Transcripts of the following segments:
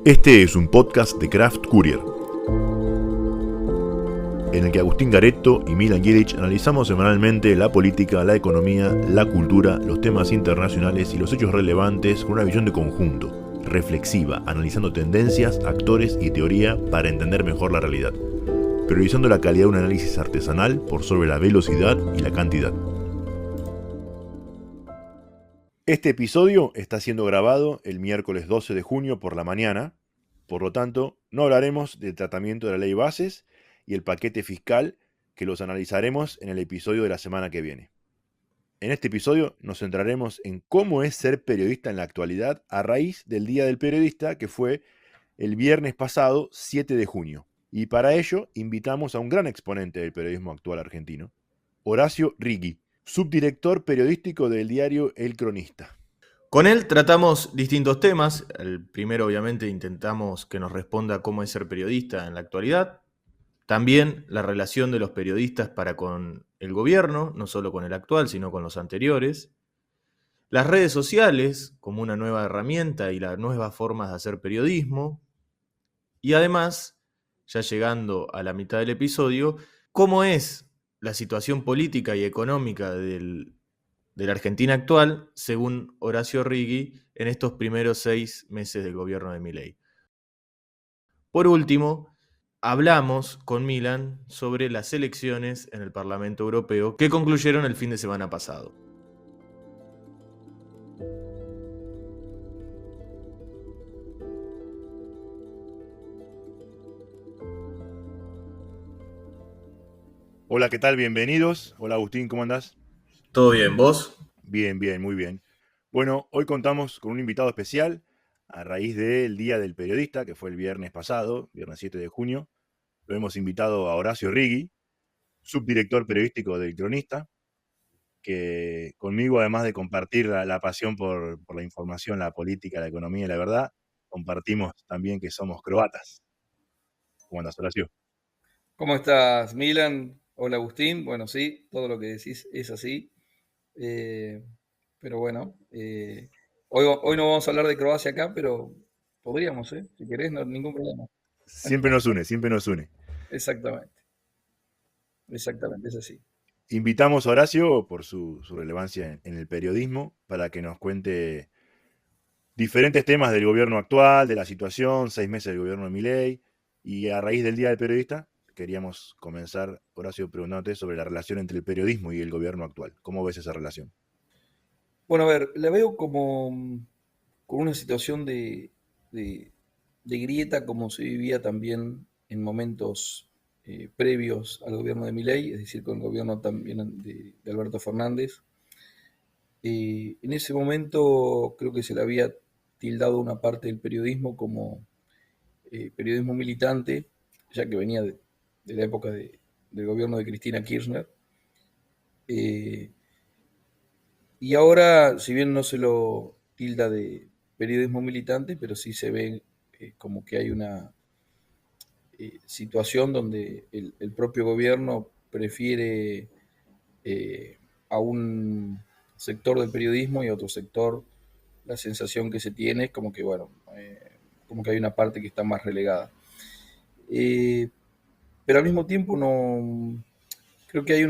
Este es un podcast de Craft Courier, en el que Agustín Garetto y Milan Jelic analizamos semanalmente la política, la economía, la cultura, los temas internacionales y los hechos relevantes con una visión de conjunto, reflexiva, analizando tendencias, actores y teoría para entender mejor la realidad, priorizando la calidad de un análisis artesanal por sobre la velocidad y la cantidad. Este episodio está siendo grabado el miércoles 12 de junio por la mañana, por lo tanto, no hablaremos del tratamiento de la ley Bases y el paquete fiscal, que los analizaremos en el episodio de la semana que viene. En este episodio nos centraremos en cómo es ser periodista en la actualidad a raíz del Día del Periodista, que fue el viernes pasado, 7 de junio. Y para ello invitamos a un gran exponente del periodismo actual argentino, Horacio Righi, subdirector periodístico del diario El Cronista. Con él tratamos distintos temas. El primero, obviamente, intentamos que nos responda cómo es ser periodista en la actualidad. También la relación de los periodistas para con el gobierno, no solo con el actual, sino con los anteriores. Las redes sociales como una nueva herramienta y las nuevas formas de hacer periodismo. Y además, ya llegando a la mitad del episodio, cómo es la situación política y económica de la Argentina actual, según Horacio Righi, en estos primeros 6 meses del gobierno de Milei. Por último, hablamos con Milan sobre las elecciones en el Parlamento Europeo que concluyeron el fin de semana pasado. Hola, ¿qué tal? Bienvenidos. Hola, Agustín, ¿cómo andás? ¿Todo bien, vos? Bien, muy bien. Bueno, hoy contamos con un invitado especial a raíz del Día del Periodista, que fue el viernes pasado, viernes 7 de junio. Lo hemos invitado a Horacio Righi, subdirector periodístico del Cronista, que conmigo, además de compartir la pasión por la información, la política, la economía y la verdad, compartimos también que somos croatas. ¿Cómo andás, Horacio? ¿Cómo estás, Milan? Hola, Agustín. Bueno, sí, todo lo que decís es así. Pero bueno, hoy no vamos a hablar de Croacia acá, pero podríamos, ¿eh? Si querés, no, ningún problema. Siempre nos une, siempre nos une. Exactamente, es así. Invitamos a Horacio por su relevancia en el periodismo para que nos cuente diferentes temas del gobierno actual, de la situación, 6 meses del gobierno de Milei, y a raíz del Día del Periodista queríamos comenzar, Horacio, preguntándote sobre la relación entre el periodismo y el gobierno actual. ¿Cómo ves esa relación? Bueno, a ver, la veo como con una situación de- de grieta como se vivía también en momentos previos al gobierno de Milei, es decir, con el gobierno también de Alberto Fernández. En ese momento creo que se le había tildado una parte del periodismo como periodismo militante, ya que venía de la época del gobierno de Cristina Kirchner. Eh, y ahora, si bien no se lo tilda de periodismo militante, pero sí se ve como que hay una situación donde el propio gobierno prefiere a un sector del periodismo y a otro sector. La sensación que se tiene es como que, bueno, como que hay una parte que está más relegada. Eh, pero al mismo tiempo no, creo que hay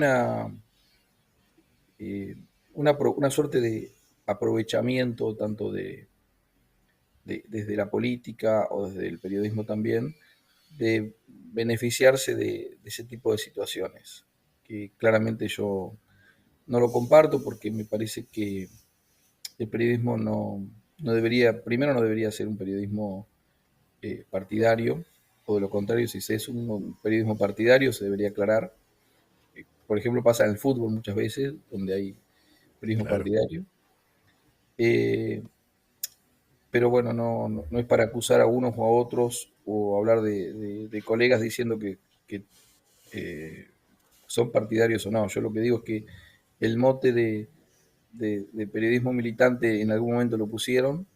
eh, una suerte de aprovechamiento tanto desde la política o desde el periodismo también, de beneficiarse de ese tipo de situaciones, que claramente yo no lo comparto porque me parece que el periodismo no debería, primero no debería ser un periodismo partidario, o de lo contrario, si se es un periodismo partidario, se debería aclarar. Por ejemplo, pasa en el fútbol muchas veces, donde hay periodismo Claro. partidario. Eh, pero bueno, no es para acusar a unos o a otros, o hablar de colegas diciendo que son partidarios o no. Yo lo que digo es que el mote de periodismo militante en algún momento lo pusieron,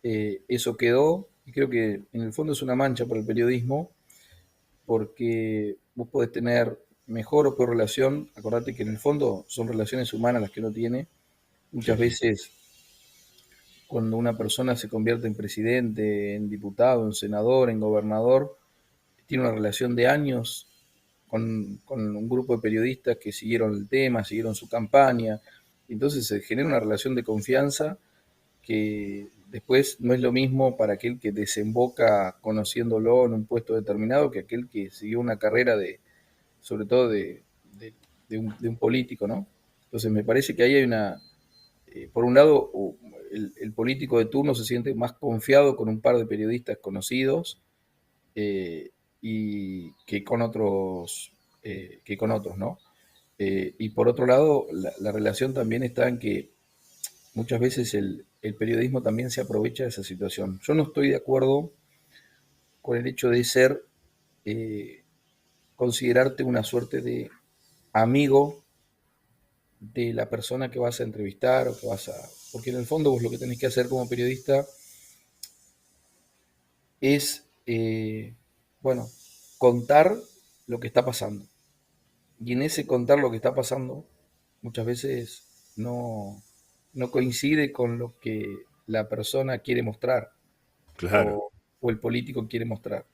eso quedó, y creo que en el fondo es una mancha para el periodismo, porque vos podés tener mejor o peor relación, acordate que en el fondo son relaciones humanas las que uno tiene, muchas Sí. veces cuando una persona se convierte en presidente, en diputado, en senador, en gobernador, tiene una relación de años con un grupo de periodistas que siguieron el tema, siguieron su campaña. Entonces se genera una relación de confianza que después no es lo mismo para aquel que desemboca conociéndolo en un puesto determinado que aquel que siguió una carrera sobre todo de un político, ¿no? Entonces me parece que ahí hay por un lado, el político de turno se siente más confiado con un par de periodistas conocidos, y que con otros, ¿no? Y por otro lado, la relación también está en que muchas veces el periodismo también se aprovecha de esa situación. Yo no estoy de acuerdo con el hecho de eh, considerarte una suerte de amigo de la persona que vas a entrevistar o que vas a... Porque en el fondo vos lo que tenés que hacer como periodista es, bueno, contar lo que está pasando. Y en ese contar lo que está pasando, muchas veces no coincide con lo que la persona quiere mostrar Claro, o el político quiere mostrar.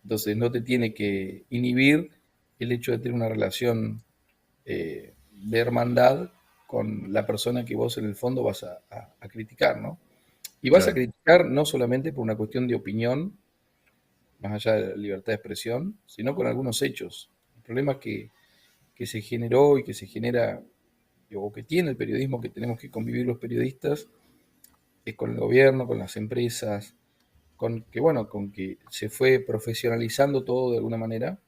Entonces no te tiene que inhibir el hecho de tener una relación de hermandad con la persona que vos en el fondo vas a criticar, ¿no? Y vas a claro. criticar no solamente por una cuestión de opinión, más allá de la libertad de expresión, sino con algunos hechos. El problema que se generó y que se genera, o que tiene el periodismo, que tenemos que convivir los periodistas, es con el gobierno, con las empresas, con que, bueno, con que se fue profesionalizando todo de alguna manera.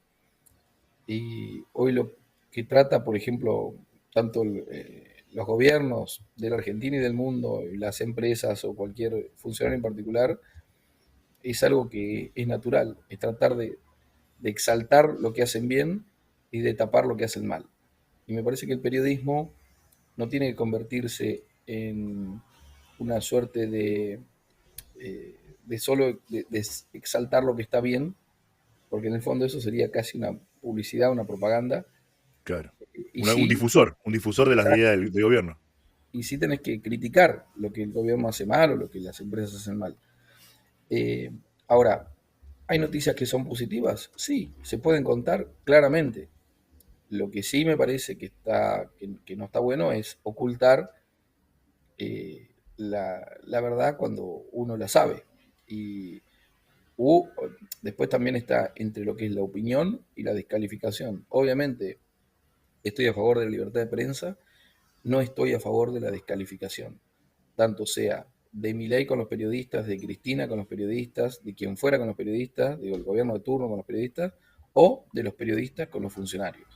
Y hoy lo que trata, por ejemplo, tanto los gobiernos de la Argentina y del mundo, y las empresas o cualquier funcionario en particular, es algo que es natural, es tratar de exaltar lo que hacen bien y de tapar lo que hacen mal. Y me parece que el periodismo no tiene que convertirse en una suerte de solo de exaltar lo que está bien, porque en el fondo eso sería casi una publicidad, una propaganda, Claro. y sí, Un difusor de las ideas del gobierno. y sí tenés que criticar lo que el gobierno hace mal o lo que las empresas hacen mal. Eh, Ahora, ¿hay noticias que son positivas? Sí, se pueden contar claramente. Lo que sí me parece que no está bueno es ocultar la verdad cuando uno la sabe. Y u- después también está entre lo que es la opinión y la descalificación. Obviamente estoy a favor de la libertad de prensa, no estoy a favor de la descalificación, tanto sea de Milei con los periodistas, de Cristina con los periodistas, de quien fuera con los periodistas, digo, el gobierno de turno con los periodistas, o de los periodistas con los funcionarios.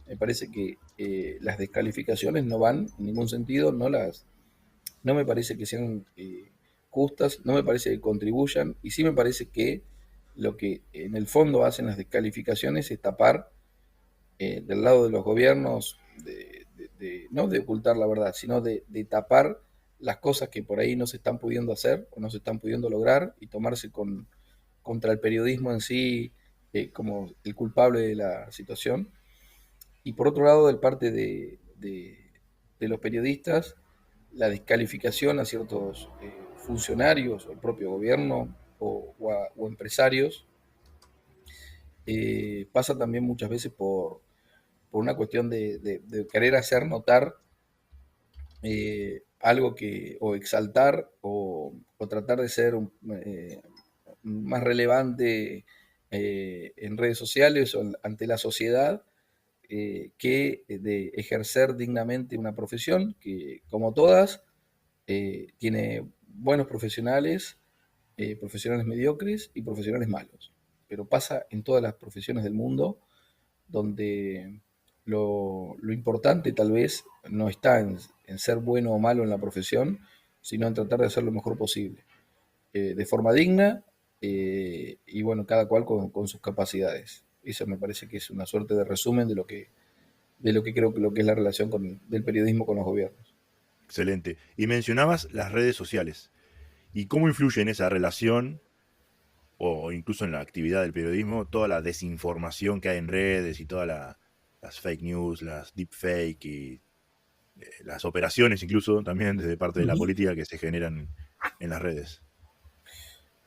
Me parece que las descalificaciones no van en ningún sentido, no me parece que sean justas, no me parece que contribuyan, y sí me parece que lo que en el fondo hacen las descalificaciones es tapar del lado de los gobiernos, no de ocultar la verdad, sino de tapar las cosas que por ahí no se están pudiendo hacer o no se están pudiendo lograr y tomarse contra el periodismo en sí como el culpable de la situación. Y por otro lado, del parte de los periodistas, la descalificación a ciertos funcionarios o el propio gobierno o empresarios pasa también muchas veces por una cuestión de querer hacer notar algo que, o exaltar, o tratar de ser más relevante en redes sociales o ante la sociedad, que de ejercer dignamente una profesión que, como todas, tiene buenos profesionales, profesionales mediocres y profesionales malos. Pero pasa en todas las profesiones del mundo donde lo importante tal vez no está en ser bueno o malo en la profesión, sino en tratar de hacer lo mejor posible, de forma digna, y bueno, cada cual con sus capacidades. Eso me parece que es una suerte de resumen de lo que creo que lo que es la relación del periodismo con los gobiernos. Excelente. Y mencionabas las redes sociales. ¿Y cómo influye en esa relación o incluso en la actividad del periodismo toda la desinformación que hay en redes y todas las fake news, las deepfake y las operaciones incluso también desde parte de la Ujú. política que se generan en las redes.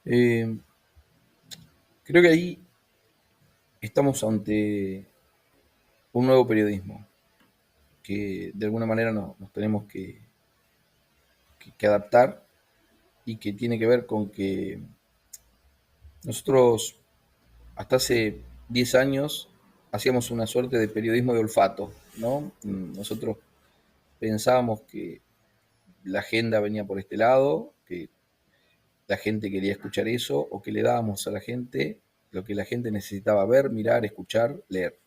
Eh, Creo que ahí estamos ante un nuevo periodismo que de alguna manera nos tenemos que adaptar y que tiene que ver con que nosotros hasta hace 10 años hacíamos una suerte de periodismo de olfato, ¿no? Nosotros pensábamos que la agenda venía por este lado, que la gente quería escuchar eso, o que le dábamos a la gente lo que la gente necesitaba ver, mirar, escuchar, leer.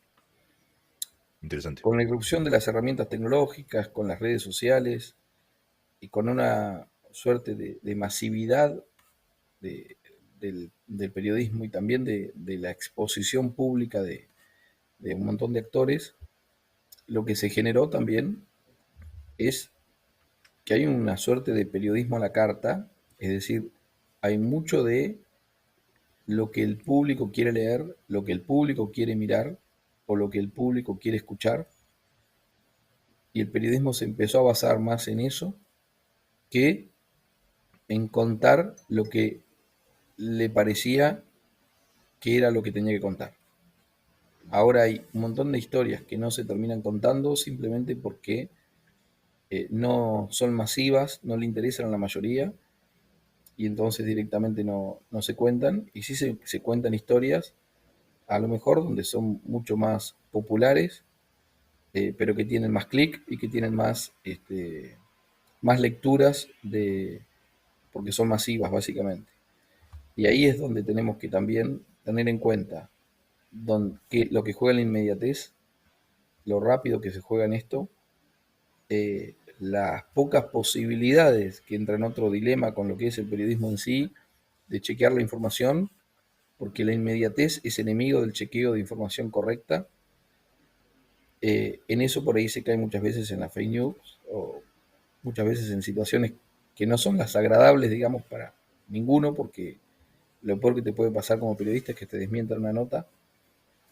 Interesante. Con la irrupción de las herramientas tecnológicas, con las redes sociales y con una suerte de masividad del periodismo y también de la exposición pública de un montón de actores, lo que se generó también es que hay una suerte de periodismo a la carta, es decir, hay mucho de lo que el público quiere leer, lo que el público quiere mirar o lo que el público quiere escuchar, y el periodismo se empezó a basar más en eso que en contar lo que le parecía que era lo que tenía que contar. Ahora hay un montón de historias que no se terminan contando simplemente porque no son masivas, no le interesan a la mayoría y entonces directamente no se cuentan. Y sí se cuentan historias, a lo mejor donde son mucho más populares, pero que tienen más clic y que tienen más, más lecturas porque son masivas básicamente. Y ahí es donde tenemos que también tener en cuenta que lo que juega en la inmediatez, lo rápido que se juega en esto, las pocas posibilidades que entra en otro dilema con lo que es el periodismo en sí, de chequear la información, porque la inmediatez es enemigo del chequeo de información correcta. En eso por ahí se cae muchas veces en la fake news o muchas veces en situaciones que no son las agradables, digamos, para ninguno, porque lo peor que te puede pasar como periodista es que te desmientan una nota.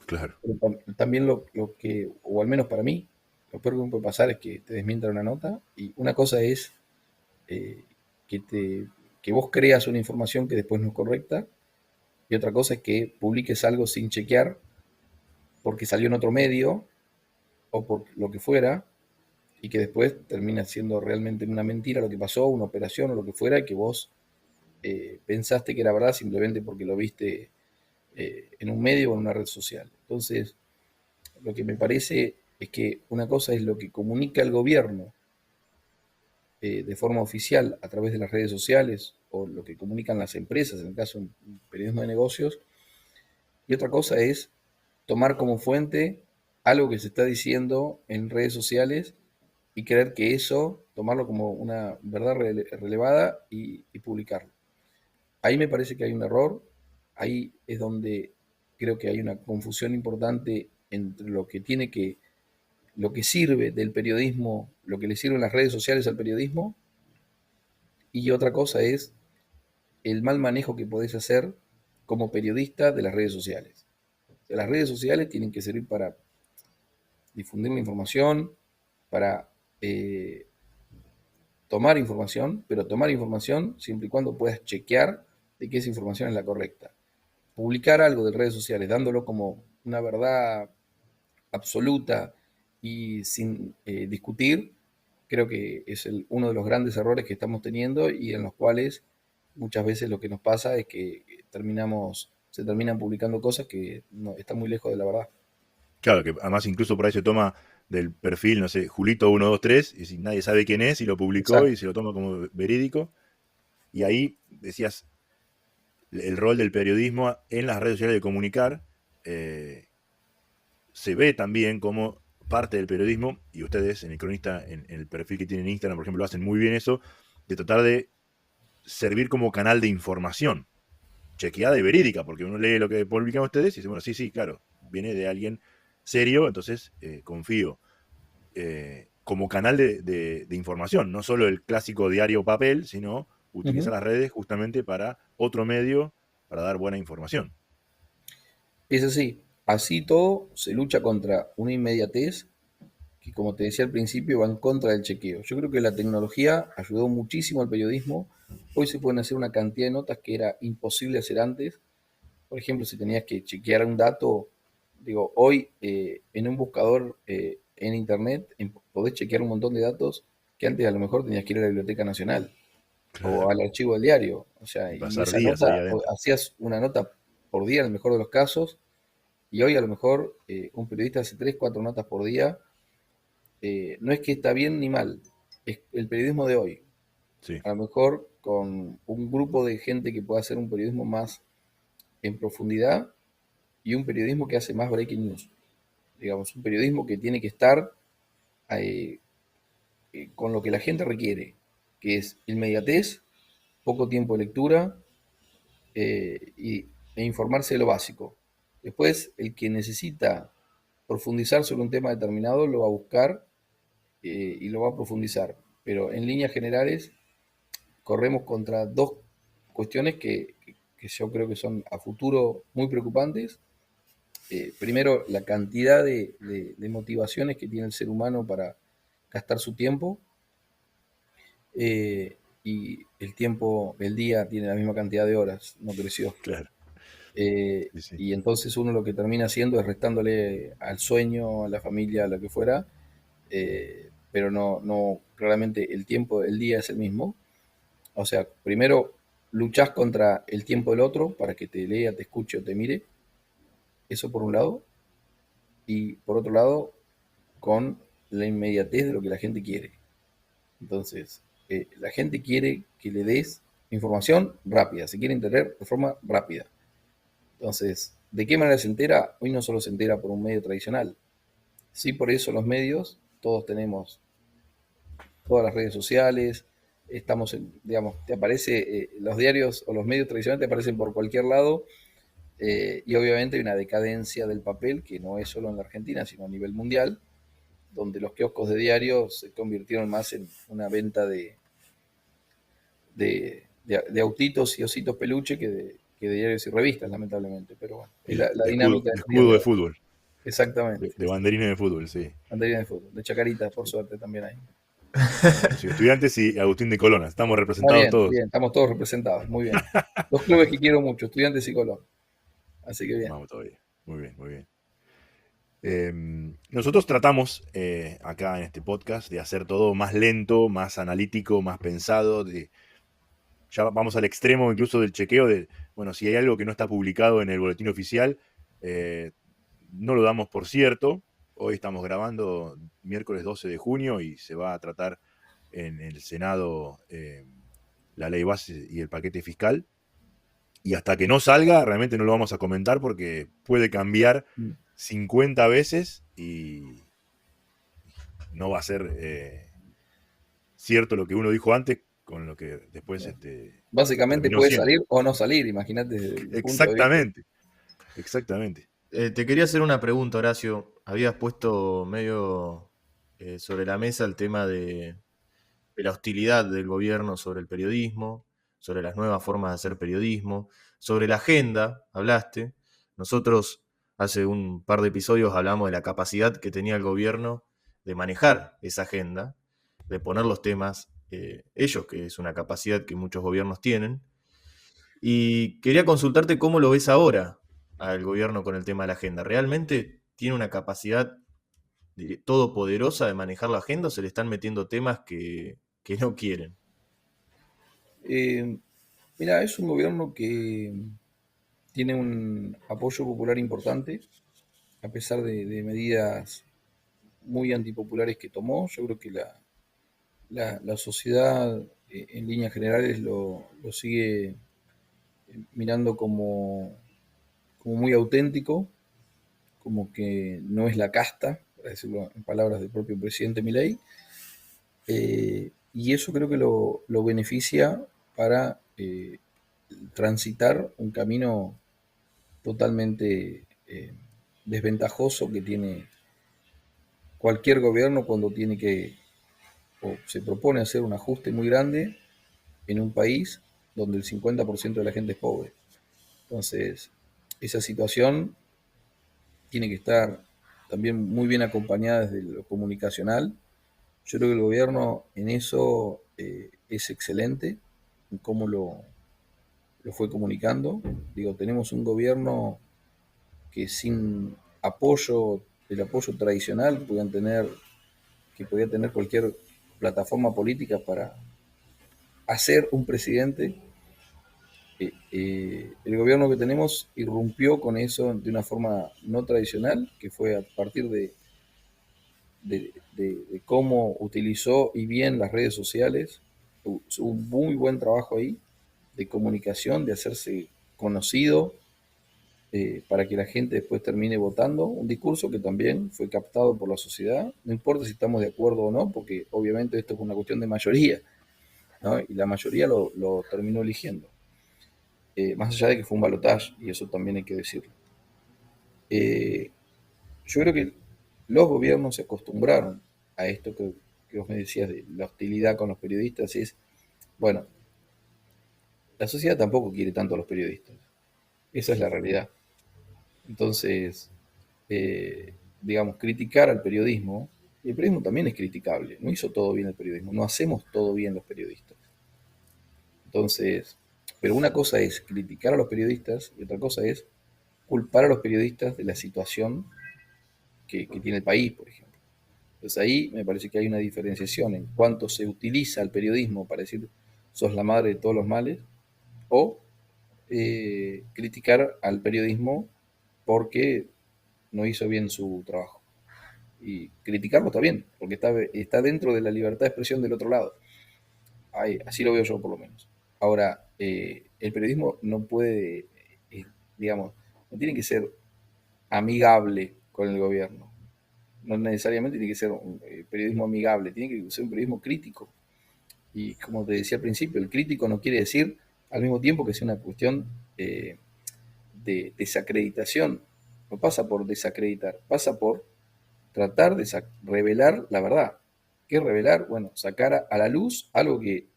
Claro. Pero también lo que, o al menos para mí, lo peor que me puede pasar es que te desmientan una nota. Y una cosa es eh, que, que vos creas una información que después no es correcta. Y otra cosa es que publiques algo sin chequear porque salió en otro medio o por lo que fuera y que después termina siendo realmente una mentira lo que pasó, una operación o lo que fuera, y que vos pensaste que era verdad simplemente porque lo viste en un medio o en una red social. Entonces, lo que me parece es que una cosa es lo que comunica el gobierno de forma oficial a través de las redes sociales o lo que comunican las empresas, en el caso de un periodismo de negocios, y otra cosa es tomar como fuente algo que se está diciendo en redes sociales y creer que eso, tomarlo como una verdad relevada y publicarlo. Ahí me parece que hay un error, ahí es donde creo que hay una confusión importante entre lo que sirve del periodismo, lo que le sirven las redes sociales al periodismo, y otra cosa es el mal manejo que podés hacer como periodista de las redes sociales. O sea, las redes sociales tienen que servir para difundir la información, para tomar información, pero tomar información siempre y cuando puedas chequear de que esa información es la correcta. Publicar algo de redes sociales dándolo como una verdad absoluta y sin discutir, creo que es uno de los grandes errores que estamos teniendo y en los cuales muchas veces lo que nos pasa es que se terminan publicando cosas que no, están muy lejos de la verdad. Claro, que además incluso por ahí se toma del perfil, no sé, Julito123, y si nadie sabe quién es, y lo publicó y Exacto. se lo toma como verídico. Y ahí decías el rol del periodismo en las redes sociales de comunicar. eh, Se ve también como parte del periodismo, y ustedes en el cronista, en el perfil que tienen en Instagram, por ejemplo, hacen muy bien eso, de tratar de servir como canal de información, chequeada y verídica, porque uno lee lo que publican ustedes y dice, bueno, sí, sí, claro, viene de alguien serio, entonces confío. Como canal de información, no solo el clásico diario papel, sino utilizar Ujú. las redes justamente para otro medio, para dar buena información. Es así. Así todo se lucha contra una inmediatez que, como te decía al principio, va en contra del chequeo. Yo creo que la tecnología ayudó muchísimo al periodismo. Hoy se pueden hacer una cantidad de notas que era imposible hacer antes. Por ejemplo, si tenías que chequear un dato, digo, hoy en un buscador en internet podés chequear un montón de datos que antes a lo mejor tenías que ir a la Biblioteca Nacional o Claro. al archivo del diario. O sea, Y y pasar esa días ahí nota, adentro. hacías una nota por día en el mejor de los casos, y hoy a lo mejor un periodista hace 3 4 notas por día. No es que está bien ni mal, es el periodismo de hoy. Sí, A lo mejor con un grupo de gente que pueda hacer un periodismo más en profundidad y un periodismo que hace más breaking news. Digamos, un periodismo que tiene que estar eh, con lo que la gente requiere, que es inmediatez, poco tiempo de lectura e informarse de lo básico. Después, el que necesita profundizar sobre un tema determinado lo va a buscar y lo va a profundizar. Pero en líneas generales, corremos contra dos cuestiones que yo creo que son a futuro muy preocupantes. Primero, la cantidad de motivaciones que tiene el ser humano para gastar su tiempo, y el tiempo, el día tiene la misma cantidad de horas, no creció. claro. Eh, Sí, sí. y entonces uno lo que termina haciendo es restándole al sueño, a la familia, a lo que fuera, pero no, claramente el tiempo, el día es el mismo. O sea, primero luchás contra el tiempo del otro para que te lea, te escuche o te mire, eso por un lado, y por otro lado, con la inmediatez de lo que la gente quiere. Entonces, la gente quiere que le des información rápida, se quiere enterar de forma rápida. Entonces, ¿de qué manera se entera? Hoy no solo se entera por un medio tradicional, sí, por eso los medios, todos tenemos todas las redes sociales, estamos digamos, te aparece, los diarios o los medios tradicionales te aparecen por cualquier lado, y obviamente hay una decadencia del papel que no es solo en la Argentina, sino a nivel mundial, donde los kioscos de diarios se convirtieron más en una venta de autitos y ositos peluche que de diarios y revistas, lamentablemente. Pero bueno, Y es la de escudo, dinámica de de los días escudo de de hoy. fútbol, Exactamente, de banderines de fútbol, sí. banderina de fútbol, de chacaritas, por suerte, también hay. Bueno, sí, Estudiantes y Agustín de Colón, estamos Está representados bien, todos. bien, estamos todos representados, muy bien. Dos clubes que quiero mucho, Estudiantes y Colón. Así que bien. Vamos todavía. Muy bien, muy bien. Nosotros tratamos acá en este podcast de hacer todo más lento, más analítico, más pensado. Ya vamos al extremo incluso del chequeo de, bueno, si hay algo que no está publicado en el boletín oficial, eh, no lo damos por cierto. Hoy estamos grabando miércoles 12 de junio y se va a tratar en el Senado la ley base y el paquete fiscal. Y hasta que no salga, realmente no lo vamos a comentar porque puede cambiar Mm. 50 veces y no va a ser cierto lo que uno dijo antes con lo que después Básicamente terminó puede siendo. salir o no salir, imagínate desde el punto de vista. Exactamente, exactamente. Te quería hacer una pregunta, Horacio. Habías puesto medio sobre la mesa el tema de la hostilidad del gobierno sobre el periodismo, sobre las nuevas formas de hacer periodismo, sobre la agenda, hablaste. Nosotros hace un par de episodios hablamos de la capacidad que tenía el gobierno de manejar esa agenda, de poner los temas ellos, que es una capacidad que muchos gobiernos tienen. Y quería consultarte cómo lo ves ahora al gobierno con el tema de la agenda. ¿Realmente tiene una capacidad todopoderosa de manejar la agenda o se le están metiendo temas que no quieren? Eh, Mira, es un gobierno que tiene un apoyo popular importante, a pesar de medidas muy antipopulares que tomó. Yo creo que la sociedad, en líneas generales, lo sigue mirando como muy auténtico, como que no es la casta, para decirlo en palabras del propio presidente Milei, y eso creo que lo beneficia para transitar un camino totalmente desventajoso que tiene cualquier gobierno cuando tiene que o se propone hacer un ajuste muy grande en un país donde el 50% de la gente es pobre. Entonces, esa situación tiene que estar también muy bien acompañada desde lo comunicacional. Yo creo que el gobierno en eso es excelente, en cómo lo fue comunicando. Digo, tenemos un gobierno que sin apoyo, el apoyo tradicional que podía tener cualquier plataforma política para hacer un presidente, el gobierno que tenemos irrumpió con eso de una forma no tradicional, que fue a partir de cómo utilizó y bien las redes sociales. Hubo un muy buen trabajo ahí de comunicación, de hacerse conocido, para que la gente después termine votando. Un discurso que también fue captado por la sociedad, no importa si estamos de acuerdo o no, porque obviamente esto es una cuestión de mayoría, ¿no? Y la mayoría lo terminó eligiendo. Más allá de que fue un balotaje, y eso también hay que decirlo. Eh, yo creo que los gobiernos se acostumbraron a esto que vos me decías de la hostilidad con los periodistas. Es, bueno, la sociedad tampoco quiere tanto a los periodistas. Esa es la realidad. Entonces, eh, digamos, criticar al periodismo, y el periodismo también es criticable. No hizo todo bien el periodismo, no hacemos todo bien los periodistas. Entonces, pero una cosa es criticar a los periodistas y otra cosa es culpar a los periodistas de la situación que tiene el país, por ejemplo. Entonces ahí me parece que hay una diferenciación en cuánto se utiliza el periodismo para decir sos la madre de todos los males, o criticar al periodismo porque no hizo bien su trabajo. Y criticarlo está bien, porque está dentro de la libertad de expresión del otro lado. Así lo veo yo por lo menos. Ahora, el periodismo no puede, digamos, no tiene que ser amigable con el gobierno. No necesariamente tiene que ser un periodismo amigable, tiene que ser un periodismo crítico. Y como te decía al principio, el crítico no quiere decir al mismo tiempo que sea una cuestión de desacreditación. No pasa por desacreditar, pasa por tratar de revelar la verdad. ¿Qué es revelar? Bueno, sacar a la luz algo que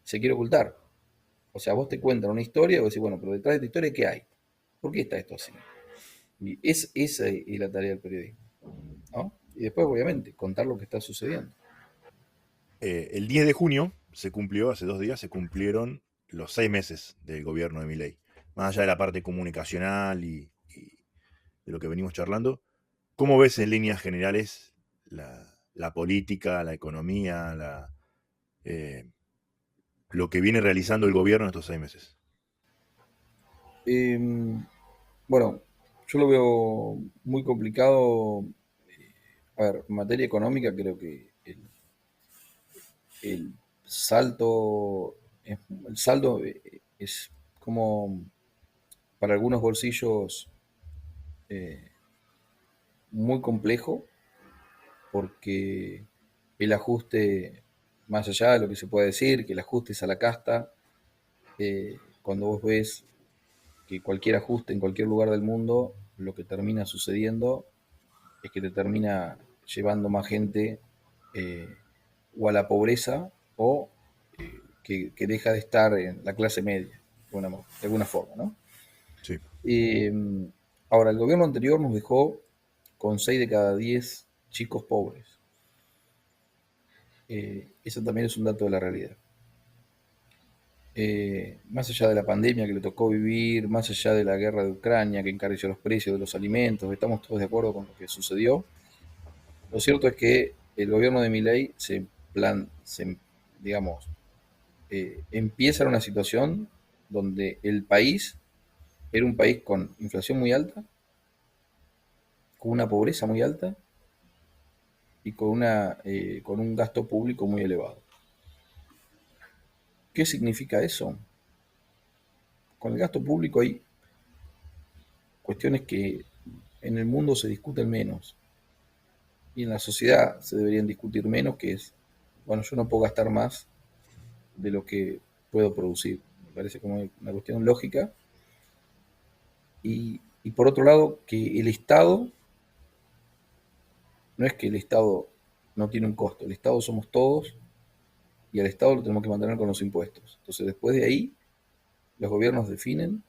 se quiere ocultar. O sea, vos te cuentan una historia y vos decís, bueno, pero detrás de esta historia, ¿qué hay? ¿Por qué está esto así? Y esa es la tarea del periodismo, ¿no? Y después, obviamente, contar lo que está sucediendo. El 10 de junio se cumplió, hace 2 días, se cumplieron los 6 meses del gobierno de Milei. Más allá de la parte comunicacional y de lo que venimos charlando, ¿cómo ves en líneas generales la política, la economía, eh, lo que viene realizando el gobierno en estos 6 meses? Eh, bueno, yo lo veo muy complicado. A ver, en materia económica creo que el salto, el saldo es como para algunos bolsillos eh, muy complejo, porque el ajuste, más allá de lo que se puede decir, que el ajuste es a la casta, cuando vos ves que cualquier ajuste en cualquier lugar del mundo, lo que termina sucediendo es que te termina llevando más gente eh, o a la pobreza o que deja de estar en la clase media, de alguna forma, ¿no? Sí. Eh, ahora, el gobierno anterior nos dejó con 6 de cada 10 chicos pobres. Eso también es un dato de la realidad. Más allá de la pandemia que le tocó vivir, más allá de la guerra de Ucrania que encareció los precios de los alimentos, estamos todos de acuerdo con lo que sucedió. Lo cierto es que el gobierno de Milei digamos, empieza en una situación donde el país era un país con inflación muy alta, con una pobreza muy alta y con un gasto público muy elevado. ¿Qué significa eso? Con el gasto público hay cuestiones que en el mundo se discuten menos y en la sociedad se deberían discutir menos, que es, bueno, yo no puedo gastar más de lo que puedo producir. Me parece como una cuestión lógica. Y por otro lado, que el Estado, no es que el Estado no tiene un costo, el Estado somos todos y al Estado lo tenemos que mantener con los impuestos. Entonces, después de ahí, los gobiernos definen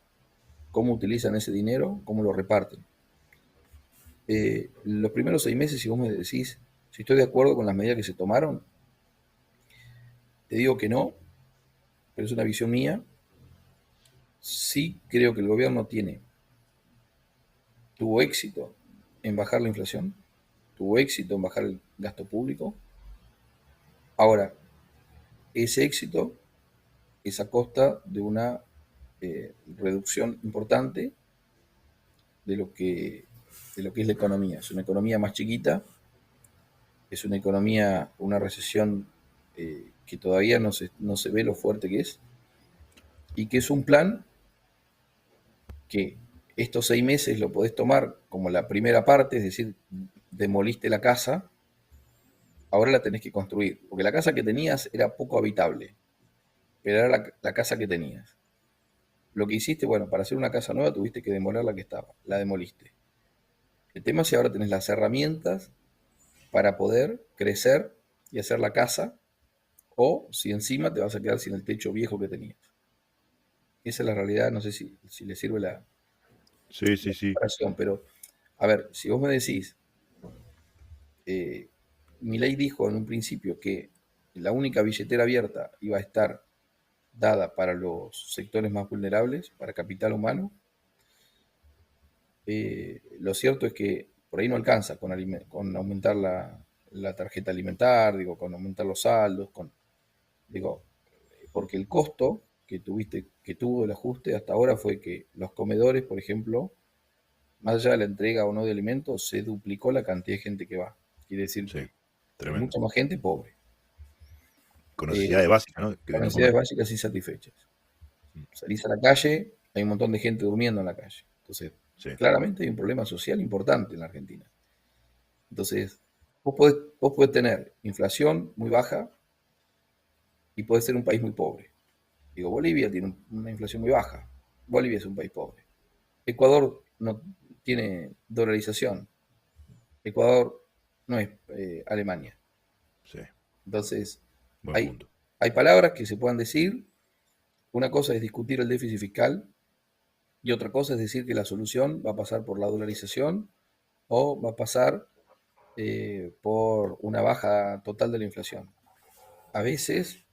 cómo utilizan ese dinero, cómo lo reparten. los primeros 6 meses, si vos me decís si estoy de acuerdo con las medidas que se tomaron, te digo que no, pero es una visión mía. Sí creo que el gobierno tuvo éxito en bajar la inflación, tuvo éxito en bajar el gasto público. Ahora, ese éxito es a costa de una reducción importante de lo que, de lo que es la economía. Es una economía más chiquita, es una economía, una recesión que todavía no se ve lo fuerte que es, y que es un plan que estos 6 meses lo podés tomar como la primera parte, es decir, demoliste la casa, ahora la tenés que construir, porque la casa que tenías era poco habitable, pero era la casa que tenías. Lo que hiciste, bueno, para hacer una casa nueva tuviste que demoler la que estaba, la demoliste. El tema es si ahora tenés las herramientas para poder crecer y hacer la casa, o si encima te vas a quedar sin el techo viejo que tenías. Esa es la realidad, no sé si le sirve la Sí, sí, sí. comparación, pero a ver, si vos me decís, eh, Milei dijo en un principio que la única billetera abierta iba a estar dada para los sectores más vulnerables, para capital humano. Lo cierto es que por ahí no alcanza con aumentar la tarjeta alimentar, digo, con aumentar los saldos, digo, porque el costo que tuvo el ajuste hasta ahora fue que los comedores, por ejemplo, más allá de la entrega o no de alimentos, se duplicó la cantidad de gente que va. Quiere decir Sí, que hay tremendo. mucha más gente pobre, Con eh, necesidades básicas, ¿no? Que con de no necesidades comer. básicas insatisfechas. Salís a la calle, hay un montón de gente durmiendo en la calle. Entonces, Sí, claramente hay un problema social importante en la Argentina. Entonces, vos podés tener inflación muy baja y podés ser un país muy pobre. Digo, Bolivia tiene una inflación muy baja. Bolivia es un país pobre. Ecuador no tiene dolarización. Ecuador no es Alemania. sí. Entonces, Buen hay, punto. hay palabras que se puedan decir. Una cosa es discutir el déficit fiscal y otra cosa es decir que la solución va a pasar por la dolarización o va a pasar por una baja total de la inflación. A veces,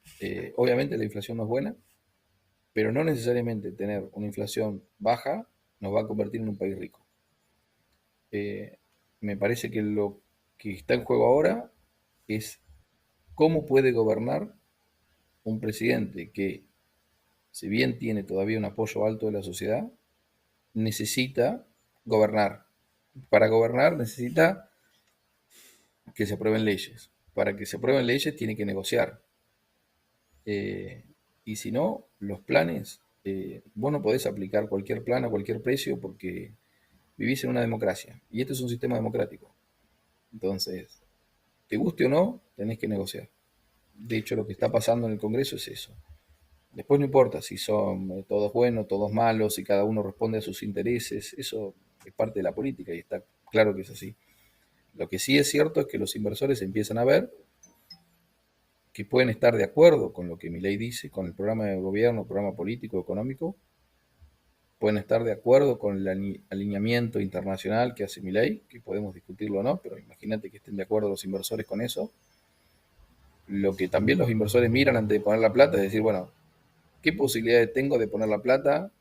obviamente la inflación no es buena, pero no necesariamente tener una inflación baja nos va a convertir en un país rico. Eh, Me parece que lo que está en juego ahora es cómo puede gobernar un presidente que, si bien tiene todavía un apoyo alto de la sociedad, necesita gobernar. Para gobernar necesita que se aprueben leyes. Para que se aprueben leyes tiene que negociar. Eh, y si no, los planes, vos no podés aplicar cualquier plan a cualquier precio porque vivís en una democracia. Y este es un sistema democrático. Entonces, te guste o no, tenés que negociar. De hecho, lo que está pasando en el Congreso es eso. Después no importa si son todos buenos, todos malos, si cada uno responde a sus intereses, eso es parte de la política y está claro que es así. Lo que sí es cierto es que los inversores empiezan a ver que pueden estar de acuerdo con lo que Milei dice, con el programa de gobierno, programa político, económico, pueden estar de acuerdo con el alineamiento internacional que hace Milei, que podemos discutirlo o no, pero imagínate que estén de acuerdo los inversores con eso. Lo que también los inversores miran antes de poner la plata es decir, bueno, ¿qué posibilidades tengo de poner la plata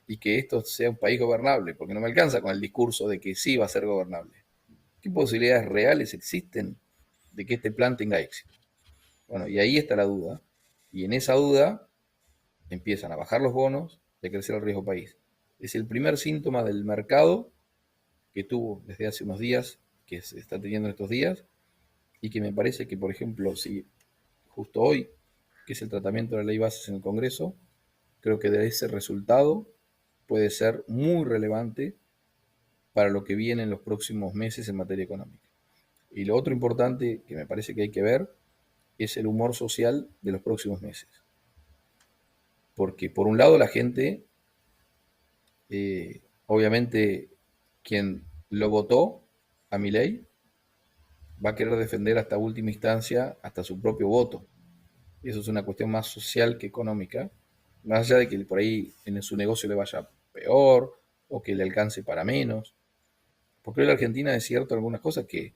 y que esto sea un país gobernable? Porque no me alcanza con el discurso de que sí va a ser gobernable. ¿Qué posibilidades reales existen de que este plan tenga éxito? Bueno, y ahí está la duda. Y en esa duda empiezan a bajar los bonos y a crecer el riesgo país. Es el primer síntoma del mercado que tuvo desde hace unos días, que se está teniendo en estos días, y que me parece que, por ejemplo, si justo hoy, que es el tratamiento de la ley bases en el Congreso, creo que de ese resultado puede ser muy relevante para lo que viene en los próximos meses en materia económica. Y lo otro importante que me parece que hay que ver es el humor social de los próximos meses. Porque por un lado la gente, obviamente quien lo votó a Milei va a querer defender hasta última instancia, hasta su propio voto. Y eso es una cuestión más social que económica, más allá de que por ahí en su negocio le vaya peor o que le alcance para menos. Porque hoy la Argentina es cierto algunas cosas que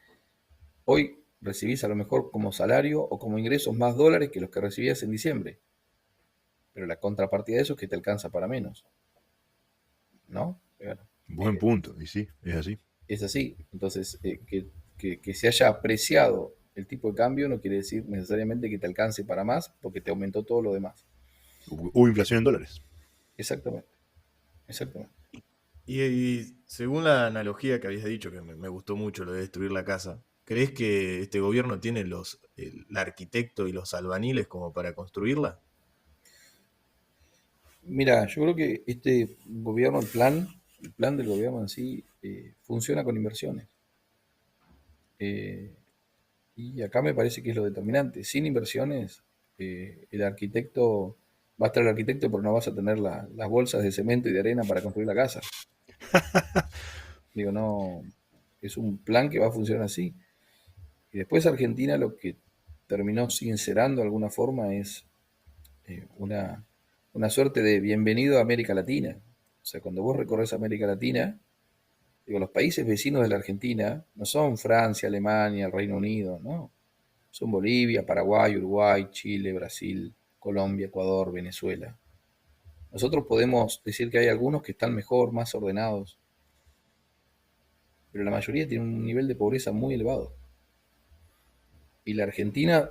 hoy recibís a lo mejor como salario o como ingresos más dólares que los que recibías en diciembre. Pero la contrapartida de eso es que te alcanza para menos, ¿no? Bueno, Buen punto, y sí, es así. es así. Entonces, que se haya apreciado el tipo de cambio no quiere decir necesariamente que te alcance para más, porque te aumentó todo lo demás. Hubo inflación en dólares. Exactamente, exactamente. Y según la analogía que habías dicho, que me gustó mucho lo de destruir la casa, ¿crees que este gobierno tiene el arquitecto y los albañiles como para construirla? Mira, yo creo que este gobierno, el plan del gobierno en sí, funciona con inversiones. Eh, y acá me parece que es lo determinante. Sin inversiones, el arquitecto, va a estar el arquitecto, pero no vas a tener las bolsas de cemento y de arena para construir la casa. Digo, no, es un plan que va a funcionar así. Y después Argentina lo que terminó sincerando de alguna forma es una suerte de bienvenido a América Latina. O sea, cuando vos recorres América Latina, digo, los países vecinos de la Argentina no son Francia, Alemania, el Reino Unido, no. Son Bolivia, Paraguay, Uruguay, Chile, Brasil, Colombia, Ecuador, Venezuela. Nosotros podemos decir que hay algunos que están mejor, más ordenados, pero la mayoría tiene un nivel de pobreza muy elevado. Y la Argentina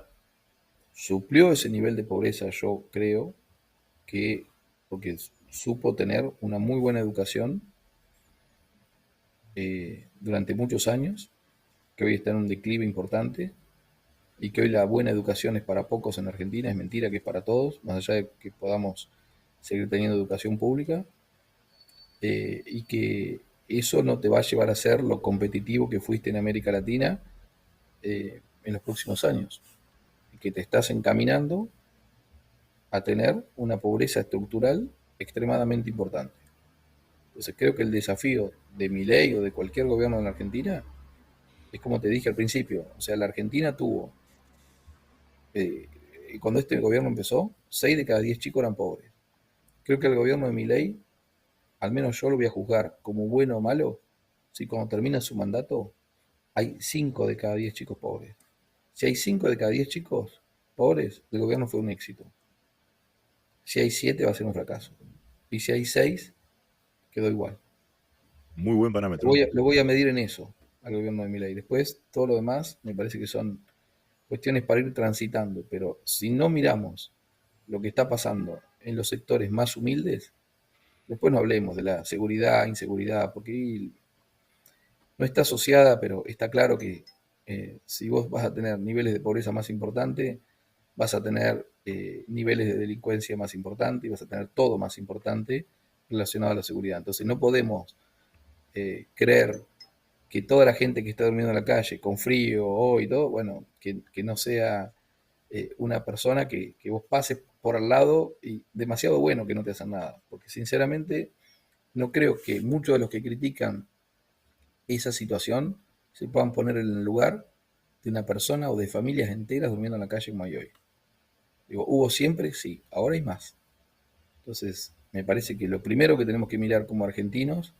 suplió ese nivel de pobreza, yo creo, que porque supo tener una muy buena educación durante muchos años, que hoy está en un declive importante, y que hoy la buena educación es para pocos en Argentina, es mentira que es para todos, más allá de que podamos seguir teniendo educación pública, y que eso no te va a llevar a ser lo competitivo que fuiste en América Latina en los próximos años, y que te estás encaminando a tener una pobreza estructural extremadamente importante. Entonces creo que el desafío de Milei o de cualquier gobierno en la Argentina es como te dije al principio, o sea, la Argentina tuvo, eh, cuando este gobierno empezó, 6 de cada 10 chicos eran pobres. Creo que el gobierno de Milei, al menos yo lo voy a juzgar como bueno o malo, si cuando termina su mandato hay 5 de cada 10 chicos pobres. Si hay 5 de cada 10 chicos pobres, el gobierno fue un éxito. Si hay 7 va a ser un fracaso. Y si hay 6 quedó igual. Muy buen parámetro. Lo voy a medir en eso al gobierno de Milei. Después, todo lo demás me parece que son cuestiones para ir transitando. Pero si no miramos lo que está pasando en los sectores más humildes, después no hablemos de la seguridad, inseguridad, porque no está asociada, pero está claro que si vos vas a tener niveles de pobreza más importantes, vas a tener niveles de delincuencia más importantes y vas a tener todo más importante relacionado a la seguridad. Entonces no podemos creer que toda la gente que está durmiendo en la calle con frío hoy y todo, bueno, que no sea una persona que vos pases por al lado y demasiado bueno que no te hacen nada. Porque sinceramente no creo que muchos de los que critican esa situación se puedan poner en el lugar de una persona o de familias enteras durmiendo en la calle como hay hoy. Digo, ¿hubo siempre? Sí, ahora hay más. Entonces, me parece que lo primero que tenemos que mirar como argentinos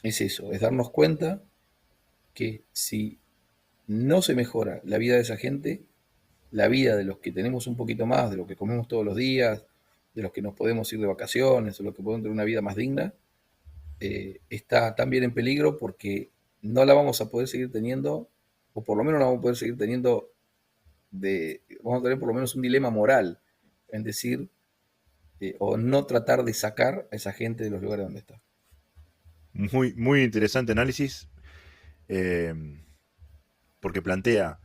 es eso, es darnos cuenta que si no se mejora la vida de esa gente, la vida de los que tenemos un poquito más, de los que comemos todos los días, de los que nos podemos ir de vacaciones, o los que podemos tener una vida más digna, está también en peligro porque no la vamos a poder seguir teniendo, o por lo menos la vamos a poder seguir teniendo vamos a tener por lo menos un dilema moral en decir, o no tratar de sacar a esa gente de los lugares donde está. Muy, muy interesante análisis, eh, porque plantea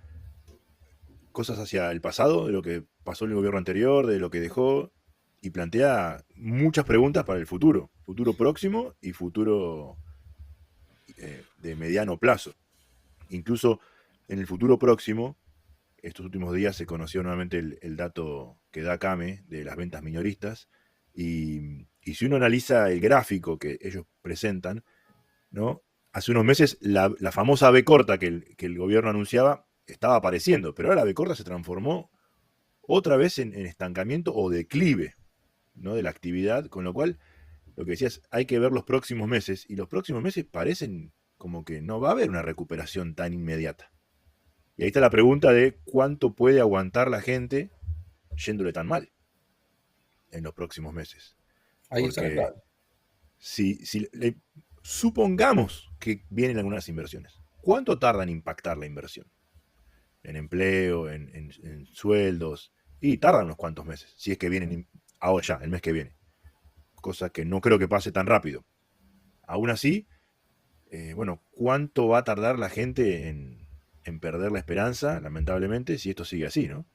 cosas hacia el pasado, de lo que pasó en el gobierno anterior, de lo que dejó, y plantea muchas preguntas para el futuro próximo y futuro de mediano plazo. Incluso en el futuro próximo, estos últimos días se conoció nuevamente el dato que da Came de las ventas minoristas, y si uno analiza el gráfico que ellos presentan, ¿no? Hace unos meses la famosa B corta que el gobierno anunciaba estaba apareciendo, pero ahora la B corta se transformó otra vez en estancamiento o declive, ¿no? De la actividad, con lo cual, lo que decías, hay que ver los próximos meses, y los próximos meses parecen como que no va a haber una recuperación tan inmediata. Y ahí está la pregunta de cuánto puede aguantar la gente yéndole tan mal en los próximos meses. Ahí está la Porque clave. si supongamos que vienen algunas inversiones, ¿cuánto tarda en impactar la inversión? En empleo, en sueldos, y tardan unos cuantos meses, si es que vienen ahora ya, el mes que viene. Cosa que no creo que pase tan rápido. Aún así, bueno, ¿cuánto va a tardar la gente en perder la esperanza, lamentablemente, si esto sigue así, ¿no?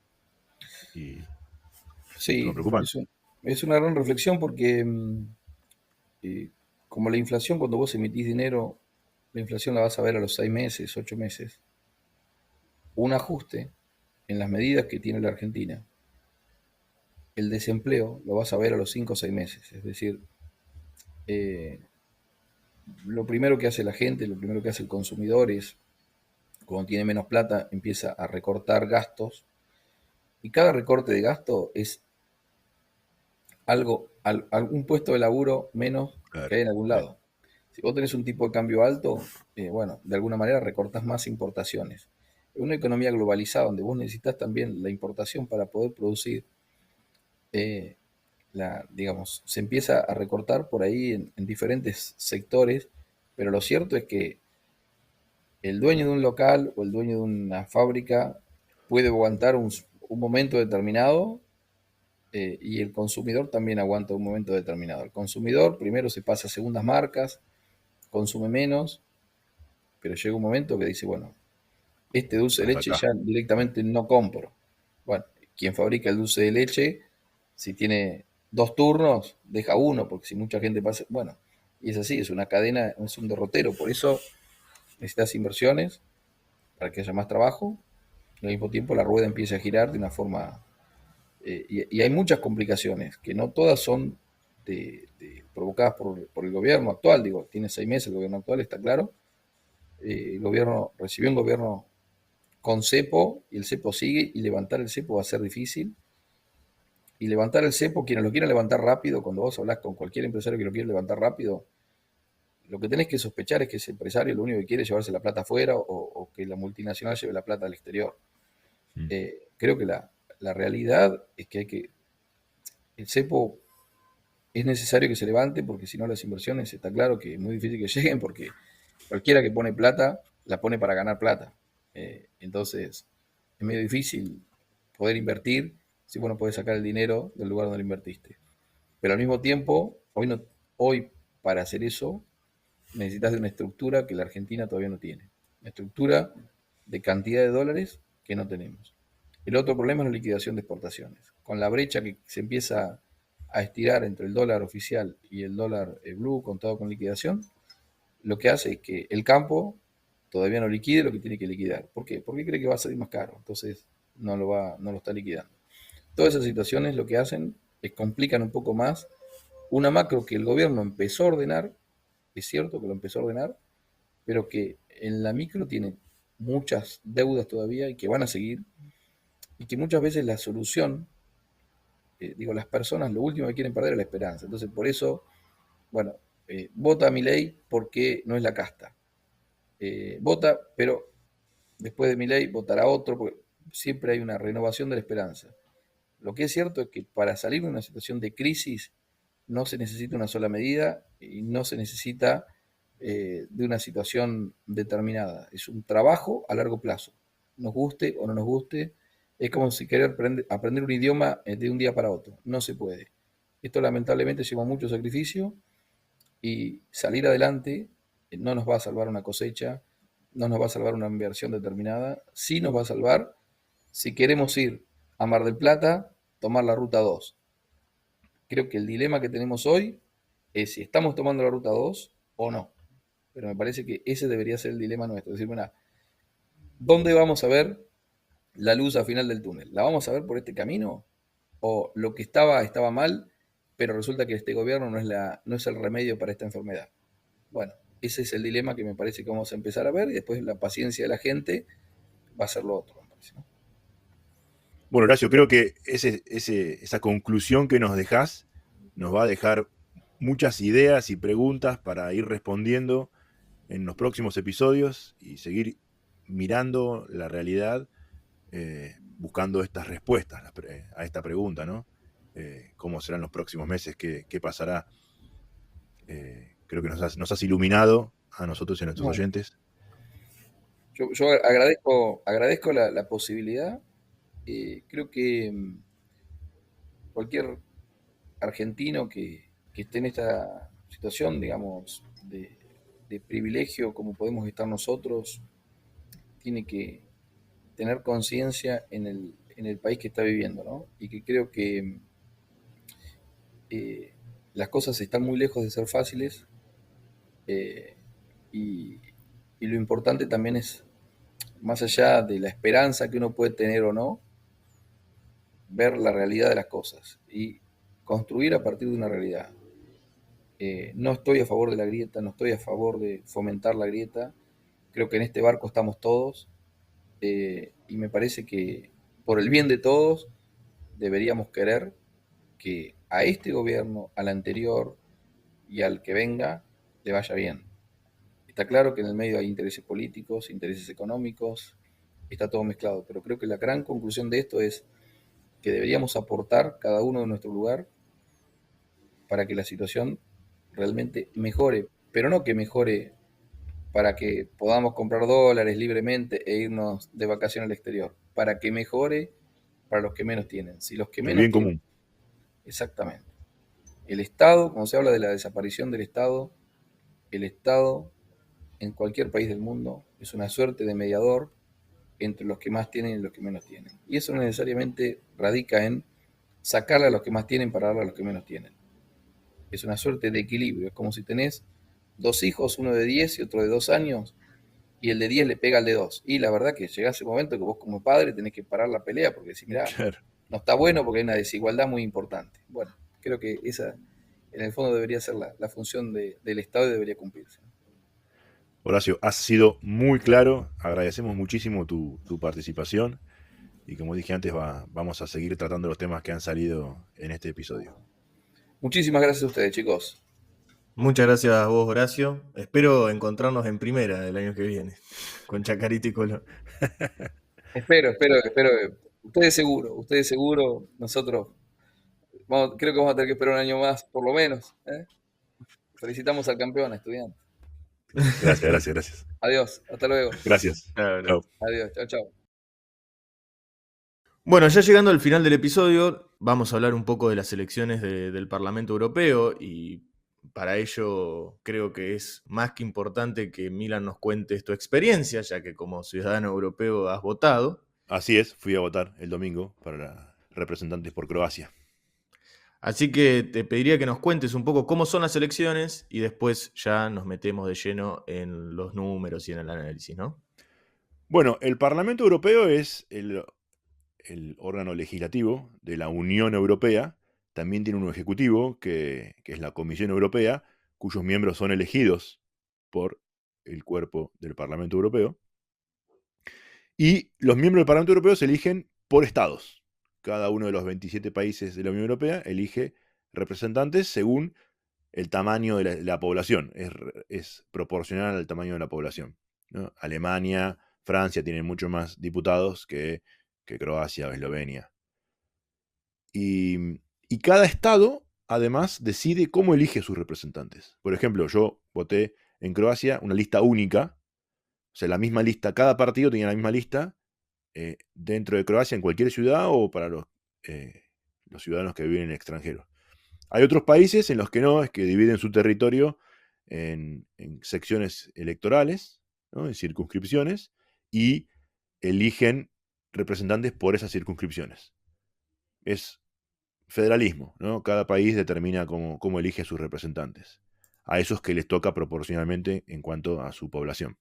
Y es un tema Sí, preocupante. es una gran reflexión porque eh, como la inflación, cuando vos emitís dinero, la inflación la vas a ver a los 6 meses, 8 meses. Un ajuste en las medidas que tiene la Argentina, el desempleo lo vas a ver a los 5 o 6 meses. Es decir, eh, lo primero que hace la gente, lo primero que hace el consumidor es, cuando tiene menos plata, empieza a recortar gastos. Y cada recorte de gasto es algún puesto de laburo menos que Claro, hay en algún sí, lado. Si vos tenés un tipo de cambio alto, bueno, de alguna manera recortás más importaciones. En una economía globalizada donde vos necesitas también la importación para poder producir, eh, digamos, se empieza a recortar por ahí en diferentes sectores, pero lo cierto es que el dueño de un local o el dueño de una fábrica puede aguantar un momento determinado, y el consumidor también aguanta un momento determinado. El consumidor primero se pasa a segundas marcas, consume menos, pero llega un momento que dice, bueno, este dulce de hasta leche acá. ya directamente no compro. Bueno, quien fabrica el dulce de leche, si tiene 2 turnos, deja uno, porque si mucha gente pasa, bueno, y es así, es una cadena, es un derrotero. Por eso necesitas inversiones para que haya más trabajo, y al mismo tiempo la rueda empieza a girar de una forma, y hay muchas complicaciones, que no todas son provocadas por el gobierno actual. Digo, tiene 6 meses el gobierno actual, está claro. El gobierno recibió un gobierno con cepo y el cepo sigue, y levantar el cepo va a ser difícil. Y levantar el cepo, quienes lo quieran levantar rápido, cuando vos hablas con cualquier empresario que lo quiere levantar rápido, lo que tenés que sospechar es que ese empresario lo único que quiere es llevarse la plata afuera, o que la multinacional lleve la plata al exterior. Mm. Creo que la realidad es que el cepo es necesario que se levante, porque si no las inversiones está claro que es muy difícil que lleguen, porque cualquiera que pone plata, la pone para ganar plata. Entonces, es medio difícil poder invertir si vos no podés sacar el dinero del lugar donde lo invertiste. Pero al mismo tiempo, hoy para hacer eso, necesitas de una estructura que la Argentina todavía no tiene. Una estructura de cantidad de dólares que no tenemos. El otro problema es la liquidación de exportaciones. Con la brecha que se empieza a estirar entre el dólar oficial y el dólar blue contado con liquidación, lo que hace es que el campo todavía no liquide lo que tiene que liquidar. ¿Por qué? Porque cree que va a salir más caro. Entonces no lo está liquidando. Todas esas situaciones lo que hacen es complican un poco más una macro que el gobierno empezó a ordenar. Es cierto que lo empezó a ordenar, pero que en la micro tiene muchas deudas todavía y que van a seguir, y que muchas veces la solución, digo, las personas lo último que quieren perder es la esperanza. Entonces, por eso, bueno, vota a Milei porque no es la casta. Vota, pero después de Milei votará otro, porque siempre hay una renovación de la esperanza. Lo que es cierto es que para salir de una situación de crisis no se necesita una sola medida, y no se necesita de una situación determinada. Es un trabajo a largo plazo. Nos guste o no nos guste, es como si querer aprender un idioma de un día para otro. No se puede. Esto lamentablemente lleva mucho sacrificio, y salir adelante no nos va a salvar una cosecha, no nos va a salvar una inversión determinada, sí nos va a salvar si queremos ir a Mar del Plata, tomar la ruta 2. Creo que el dilema que tenemos hoy es si estamos tomando la ruta 2 o no. Pero me parece que ese debería ser el dilema nuestro. Es decir, bueno, ¿dónde vamos a ver la luz al final del túnel? ¿La vamos a ver por este camino? ¿O lo que estaba mal, pero resulta que este gobierno no es el remedio para esta enfermedad? Bueno, ese es el dilema que me parece que vamos a empezar a ver, y después la paciencia de la gente va a ser lo otro, me parece, ¿no? Bueno, Horacio, creo que esa conclusión que nos dejás nos va a dejar muchas ideas y preguntas para ir respondiendo en los próximos episodios y seguir mirando la realidad, buscando estas respuestas a esta pregunta, ¿no? ¿Cómo serán los próximos meses? ¿Qué pasará? Creo que nos has iluminado a nosotros y a nuestros No, oyentes. yo agradezco la posibilidad. Creo que cualquier argentino que esté en esta situación, digamos, de privilegio como podemos estar nosotros, tiene que tener conciencia en el país que está viviendo, ¿no? Y que creo que eh, las cosas están muy lejos de ser fáciles, eh, y, y lo importante también es, más allá de la esperanza que uno puede tener o no, ver la realidad de las cosas y construir a partir de una realidad. No estoy a favor de la grieta, no estoy a favor de fomentar la grieta. Creo que en este barco estamos todos, y me parece que por el bien de todos deberíamos querer que a este gobierno, al anterior y al que venga, le vaya bien. Está claro que en el medio hay intereses políticos, intereses económicos, está todo mezclado, pero creo que la gran conclusión de esto es que deberíamos aportar cada uno de nuestro lugar para que la situación realmente mejore, pero no que mejore para que podamos comprar dólares libremente e irnos de vacaciones al exterior, para que mejore para los que menos tienen. Si los que El menos bien tienen, común. exactamente. El Estado, cuando se habla de la desaparición del Estado, el Estado en cualquier país del mundo es una suerte de mediador entre los que más tienen y los que menos tienen. Y eso no necesariamente radica en sacarle a los que más tienen para darle a los que menos tienen. Es una suerte de equilibrio. Es como si tenés dos hijos, uno de 10 y otro de 2 años, y el de 10 le pega al de 2. Y la verdad que llega ese momento que vos como padre tenés que parar la pelea porque decís, mirá, Claro. no está bueno porque hay una desigualdad muy importante. Bueno, creo que esa en el fondo debería ser la función del Estado y debería cumplirse. Horacio, has sido muy claro, agradecemos muchísimo tu participación y como dije antes, vamos a seguir tratando los temas que han salido en este episodio. Muchísimas gracias a ustedes, chicos. Muchas gracias a vos, Horacio. Espero encontrarnos en primera el año que viene, con Chacarita y Colón. Espero. Ustedes seguro, nosotros creo que vamos a tener que esperar un año más, por lo menos. ¿Eh? Felicitamos al campeón, estudiante. Gracias. Adiós, hasta luego. Gracias. Claro. Chao. Adiós, chao, chao. Bueno, ya llegando al final del episodio, vamos a hablar un poco de las elecciones del Parlamento Europeo y para ello creo que es más que importante que Milan nos cuente tu experiencia, ya que como ciudadano europeo has votado. Así es, fui a votar el domingo para representantes por Croacia. Así que te pediría que nos cuentes un poco cómo son las elecciones y después ya nos metemos de lleno en los números y en el análisis, ¿no? Bueno, el Parlamento Europeo es el órgano legislativo de la Unión Europea. También tiene un ejecutivo, que es la Comisión Europea, cuyos miembros son elegidos por el cuerpo del Parlamento Europeo. Y los miembros del Parlamento Europeo se eligen por estados. Cada uno de los 27 países de la Unión Europea elige representantes según el tamaño de la población. Es proporcional al tamaño de la población, ¿no? Alemania, Francia tienen mucho más diputados que Croacia o Eslovenia. Y cada estado, además, decide cómo elige sus representantes. Por ejemplo, yo voté en Croacia una lista única. O sea, la misma lista, cada partido tenía la misma lista dentro de Croacia, en cualquier ciudad o para los ciudadanos que viven en el extranjero. Hay otros países en los que no, es que dividen su territorio en secciones electorales, ¿no? En circunscripciones, y eligen representantes por esas circunscripciones. Es federalismo, ¿no? Cada país determina cómo elige a sus representantes, a esos que les toca proporcionalmente en cuanto a su población.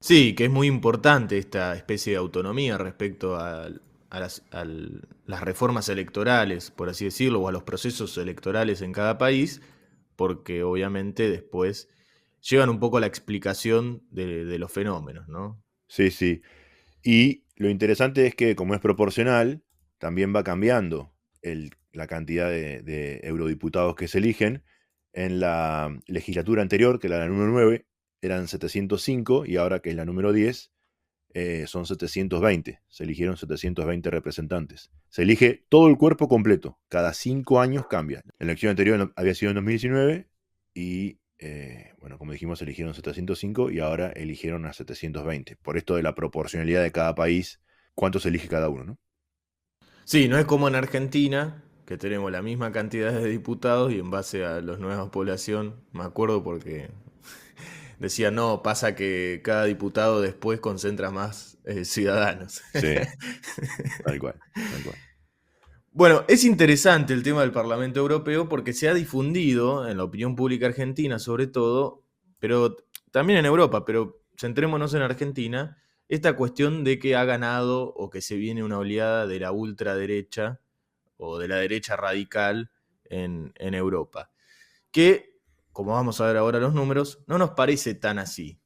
Sí, que es muy importante esta especie de autonomía respecto a las reformas electorales, por así decirlo, o a los procesos electorales en cada país, porque obviamente después llevan un poco a la explicación de los fenómenos, ¿no? Sí. Y lo interesante es que, como es proporcional, también va cambiando la cantidad de eurodiputados que se eligen. En la legislatura anterior, que era la número 9, eran 705 y ahora que es la número 10 son 720. Se eligieron 720 representantes. Se elige todo el cuerpo completo. Cada 5 años cambia. La elección anterior había sido en 2019 y, bueno, como dijimos, eligieron 705 y ahora eligieron a 720. Por esto de la proporcionalidad de cada país, cuánto se elige cada uno, ¿no? Sí, no es como en Argentina, que tenemos la misma cantidad de diputados y en base a los nuevos población, me acuerdo porque decía, no, pasa que cada diputado después concentra más ciudadanos. Sí, tal cual, tal cual. Bueno, es interesante el tema del Parlamento Europeo porque se ha difundido en la opinión pública argentina, sobre todo, pero también en Europa, pero centrémonos en Argentina, esta cuestión de que ha ganado o que se viene una oleada de la ultraderecha o de la derecha radical en Europa. Que, como vamos a ver ahora los números, no nos parece tan así.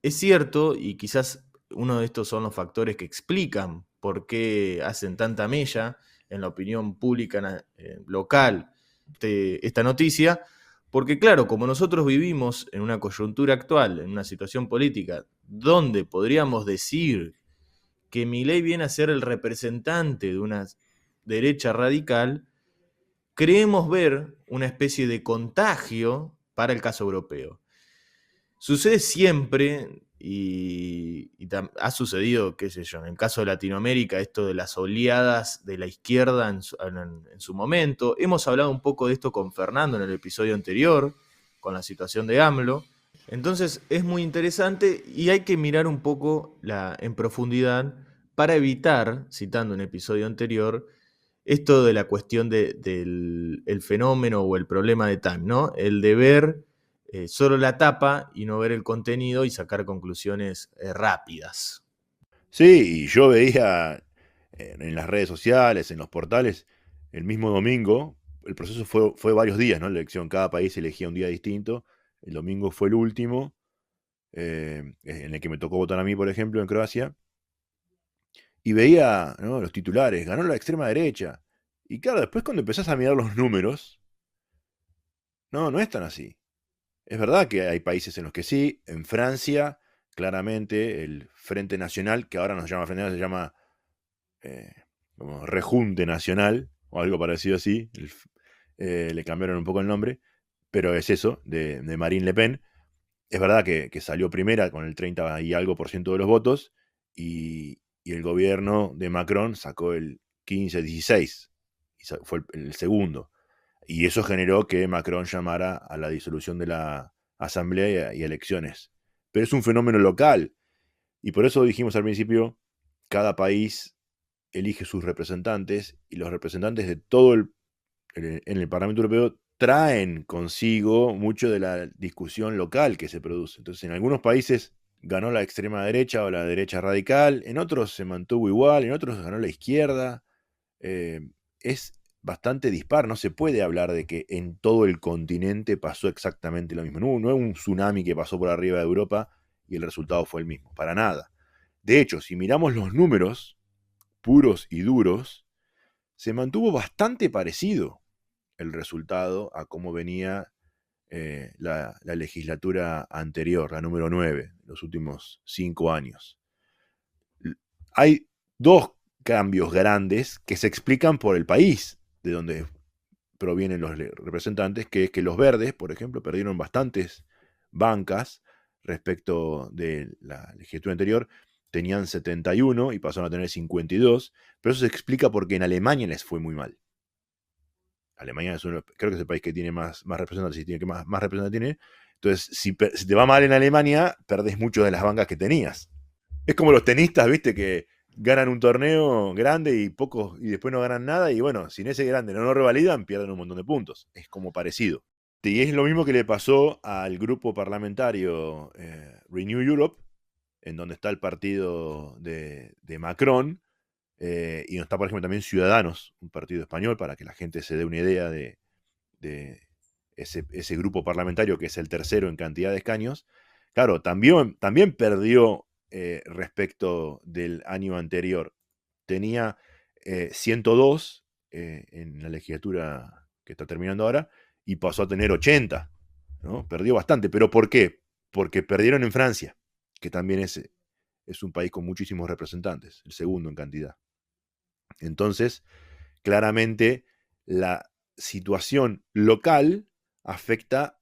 Es cierto, y quizás uno de estos son los factores que explican por qué hacen tanta mella en la opinión pública local esta noticia, porque claro, como nosotros vivimos en una coyuntura actual, en una situación política, donde podríamos decir que Milei viene a ser el representante de una derecha radical, creemos ver una especie de contagio para el caso europeo. Sucede siempre y ha sucedido, qué sé yo, en el caso de Latinoamérica, esto de las oleadas de la izquierda en su momento. Hemos hablado un poco de esto con Fernando en el episodio anterior, con la situación de AMLO. Entonces es muy interesante y hay que mirar un poco en profundidad para evitar, citando un episodio anterior, esto de la cuestión del el fenómeno o el problema de Time, ¿no? El de ver solo la tapa y no ver el contenido y sacar conclusiones rápidas. Sí, y yo veía en las redes sociales, en los portales, el mismo domingo, el proceso fue varios días, ¿no? La elección, cada país elegía un día distinto. El domingo fue el último, en el que me tocó votar a mí, por ejemplo, en Croacia. Y veía, ¿no?, los titulares, ganó la extrema derecha. Y claro, después cuando empezás a mirar los números, no es tan así. Es verdad que hay países en los que sí. En Francia, claramente, el Frente Nacional, que ahora no se llama Frente Nacional, se llama eh, como Rejunte Nacional, o algo parecido así. Le cambiaron un poco el nombre, pero es eso, de Marine Le Pen. Es verdad que salió primera con el 30 y algo por ciento de los votos, y el gobierno de Macron sacó el 15-16, y fue el segundo. Y eso generó que Macron llamara a la disolución de la asamblea y elecciones. Pero es un fenómeno local, y por eso dijimos al principio, cada país elige sus representantes, y los representantes de todo en el Parlamento Europeo traen consigo mucho de la discusión local que se produce. Entonces, en algunos países ganó la extrema derecha o la derecha radical, en otros se mantuvo igual, en otros ganó la izquierda. Es bastante dispar, no se puede hablar de que en todo el continente pasó exactamente lo mismo. No es un tsunami que pasó por arriba de Europa y el resultado fue el mismo, para nada. De hecho, si miramos los números puros y duros, se mantuvo bastante parecido el resultado a cómo venía la legislatura anterior, la número 9, los últimos 5 años. Hay dos cambios grandes que se explican por el país de donde provienen los representantes, que es que los verdes, por ejemplo, perdieron bastantes bancas respecto de la legislatura anterior. Tenían 71 y pasaron a tener 52, pero eso se explica porque en Alemania les fue muy mal. Alemania creo que es el país que tiene más representantes y tiene que más representantes tiene. Entonces, si te va mal en Alemania, perdés mucho de las bancas que tenías. Es como los tenistas, ¿viste? Que ganan un torneo grande y pocos y después no ganan nada, y bueno, si en ese grande no lo revalidan, pierden un montón de puntos. Es como parecido. Y es lo mismo que le pasó al grupo parlamentario Renew Europe, en donde está el partido de Macron, y donde está, por ejemplo, también Ciudadanos, un partido español, para que la gente se dé una idea de ese grupo parlamentario, que es el tercero en cantidad de escaños. Claro, también perdió respecto del año anterior. Tenía 102 en la legislatura que está terminando ahora, y pasó a tener 80, ¿no? Perdió bastante. ¿Pero por qué? porque perdieron en Francia, que también es un país con muchísimos representantes, el segundo en cantidad. Entonces, claramente, la situación local afecta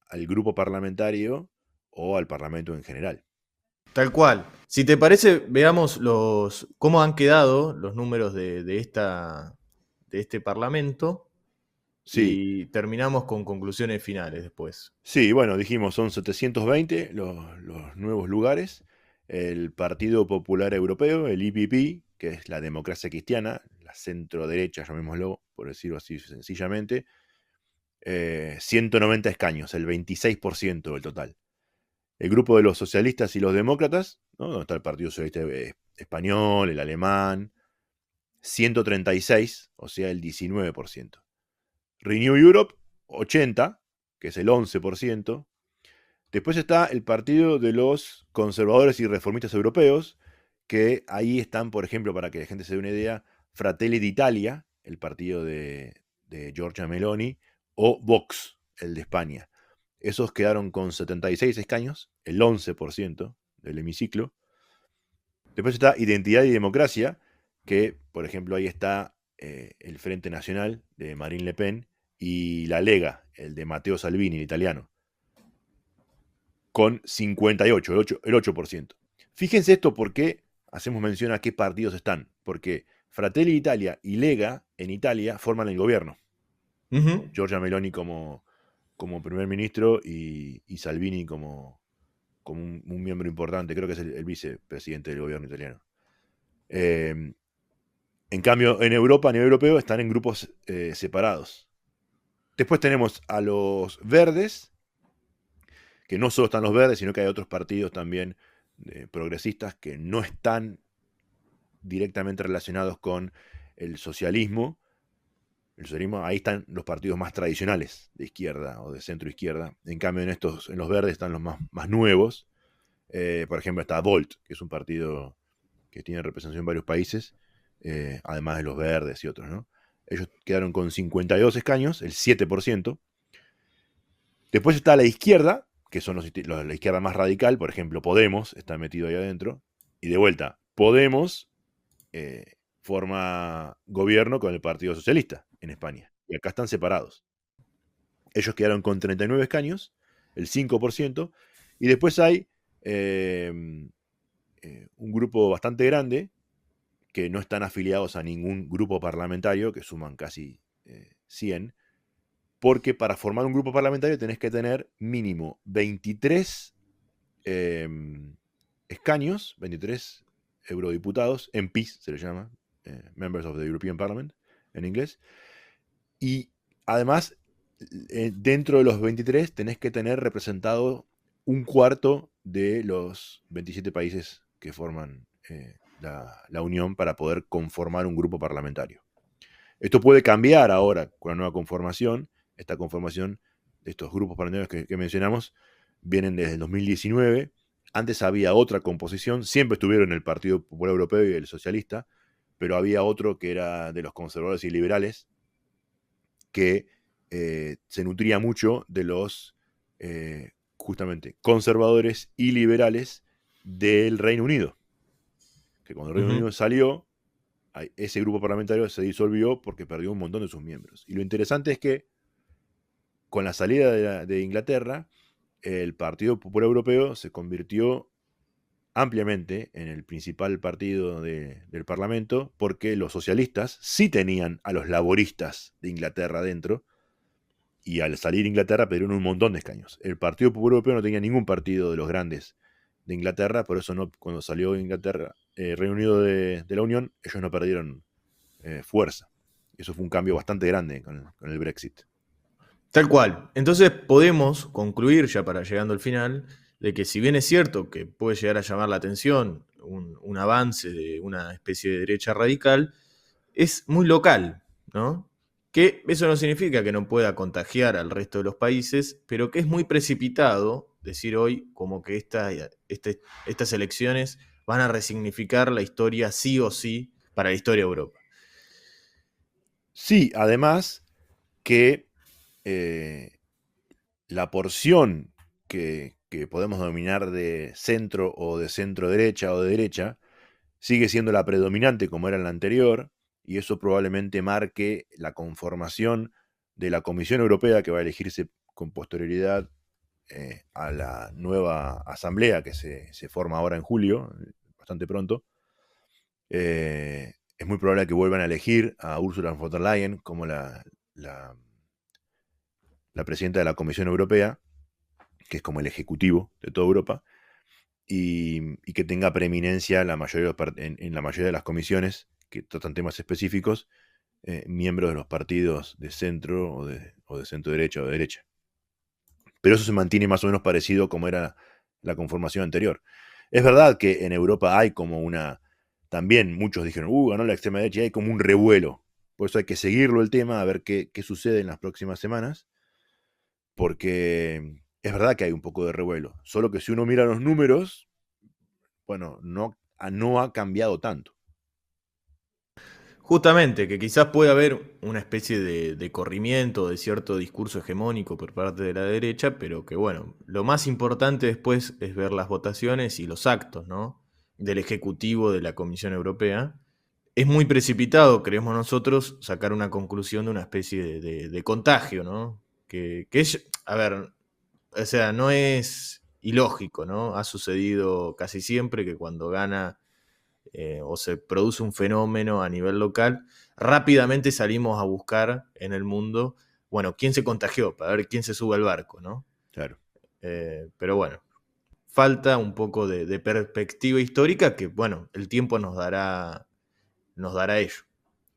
al grupo parlamentario o al parlamento en general. Tal cual. Si te parece, veamos cómo han quedado los números de este parlamento Sí, y terminamos con conclusiones finales después. sí, bueno, dijimos, son 720 los nuevos lugares. El Partido Popular Europeo, el EPP, que es la democracia cristiana, la centro derecha, llamémoslo, por decirlo así sencillamente, 190 escaños, el 26% del total. El grupo de los socialistas y los demócratas, ¿no? Donde está el Partido Socialista Español, el alemán, 136, o sea, el 19%. Renew Europe, 80, que es el 11%. Después está el Partido de los Conservadores y Reformistas Europeos, que ahí están, por ejemplo, para que la gente se dé una idea, Fratelli d'Italia, el partido de Giorgia Meloni, o Vox, el de España. Esos quedaron con 76 escaños, el 11% del hemiciclo. Después está Identidad y Democracia, que, por ejemplo, ahí está el Frente Nacional de Marine Le Pen y la Lega, el de Matteo Salvini, el italiano, con 58, el 8%. Fíjense esto porque hacemos mención a qué partidos están, porque Fratelli Italia y Lega en Italia forman el gobierno. Ujú. Giorgia Meloni como primer ministro y Salvini como un miembro importante, creo que es el vicepresidente del gobierno italiano. En cambio, en Europa, a nivel europeo, están en grupos separados. Después tenemos a los verdes, que no solo están los verdes, sino que hay otros partidos también progresistas que no están directamente relacionados con el socialismo. El socialismo, ahí están los partidos más tradicionales de izquierda o de centro izquierda. En cambio, en los verdes están los más nuevos. Por ejemplo, está Volt, que es un partido que tiene representación en varios países, además de los verdes y otros, ¿no? Ellos quedaron con 52 escaños, el 7%. Después está la izquierda, que son la izquierda más radical, por ejemplo, Podemos está metido ahí adentro. Y de vuelta, Podemos forma gobierno con el Partido Socialista en España. Y acá están separados. Ellos quedaron con 39 escaños, el 5%. Y después hay un grupo bastante grande que no están afiliados a ningún grupo parlamentario, que suman casi 100, porque para formar un grupo parlamentario tenés que tener mínimo 23 escaños, 23 eurodiputados, MPs se les llama, Members of the European Parliament en inglés, y además dentro de los 23 tenés que tener representado un cuarto de los 27 países que forman la Unión para poder conformar un grupo parlamentario. Esto puede cambiar ahora con la nueva conformación. Esta conformación de estos grupos parlamentarios que mencionamos vienen desde el 2019. Antes había otra composición, siempre estuvieron el Partido Popular Europeo y el Socialista, pero había otro que era de los conservadores y liberales, que se nutría mucho de los justamente conservadores y liberales del Reino Unido. Que cuando el Reino Unido salió, ese grupo parlamentario se disolvió porque perdió un montón de sus miembros. Y lo interesante es que con la salida de Inglaterra, el Partido Popular Europeo se convirtió ampliamente en el principal partido del Parlamento, porque los socialistas sí tenían a los laboristas de Inglaterra dentro, y al salir Inglaterra perdieron un montón de escaños. El Partido Popular Europeo no tenía ningún partido de los grandes de Inglaterra, por eso no, cuando salió Inglaterra, Reino Unido de la Unión, ellos no perdieron fuerza. Eso fue un cambio bastante grande con el Brexit. Tal cual. Entonces podemos concluir, ya para llegando al final, de que si bien es cierto que puede llegar a llamar la atención un avance de una especie de derecha radical, es muy local, ¿no? Que eso no significa que no pueda contagiar al resto de los países, pero que es muy precipitado decir hoy como que estas elecciones van a resignificar la historia sí o sí para la historia de Europa. Sí, además que la porción que que podemos denominar de centro o de centro derecha o de derecha, sigue siendo la predominante como era en la anterior, y eso probablemente marque la conformación de la Comisión Europea, que va a elegirse con posterioridad a la nueva asamblea que se forma ahora en julio, bastante pronto. Es muy probable que vuelvan a elegir a Ursula von der Leyen como la presidenta de la Comisión Europea, que es como el ejecutivo de toda Europa, y que tenga preeminencia en la mayoría de las comisiones que tratan temas específicos, miembros de los partidos de centro o de centro derecha o de derecha. Pero eso se mantiene más o menos parecido como era la conformación anterior. Es verdad que en Europa hay como también muchos dijeron, ganó la extrema derecha, y hay como un revuelo. Por eso hay que seguirlo el tema, a ver qué sucede en las próximas semanas, porque es verdad que hay un poco de revuelo. Solo que si uno mira los números, bueno, no ha cambiado tanto. Justamente, que quizás pueda haber una especie de corrimiento, de cierto discurso hegemónico por parte de la derecha, pero que bueno, lo más importante después es ver las votaciones y los actos, ¿no?, del Ejecutivo de la Comisión Europea. Es muy precipitado, creemos nosotros, sacar una conclusión de una especie de contagio, ¿no? Que es, a ver, o sea, no es ilógico, ¿no? Ha sucedido casi siempre que cuando gana o se produce un fenómeno a nivel local, rápidamente salimos a buscar en el mundo, bueno, quién se contagió, para ver quién se sube al barco, ¿no? Claro. Pero bueno, falta un poco de perspectiva histórica que, bueno, el tiempo nos dará ello.